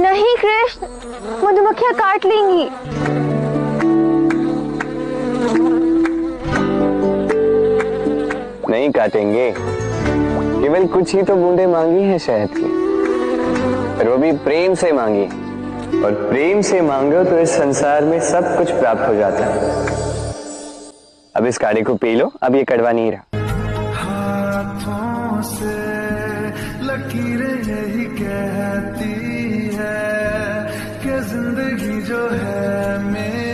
नहीं कृष्ण, मधुमक्खियां काट लेंगी। नहीं काटेंगे, केवल कुछ ही तो बूंदे मांगी है शहद की, पर वो भी प्रेम से मांगी। और प्रेम से मांगो तो इस संसार में सब कुछ प्राप्त हो जाता है। अब इस काढ़े को पी लो, अब ये कड़वा नहीं रहा। हाथों से लकीरें यही कहती है कि जिंदगी जो है मेरी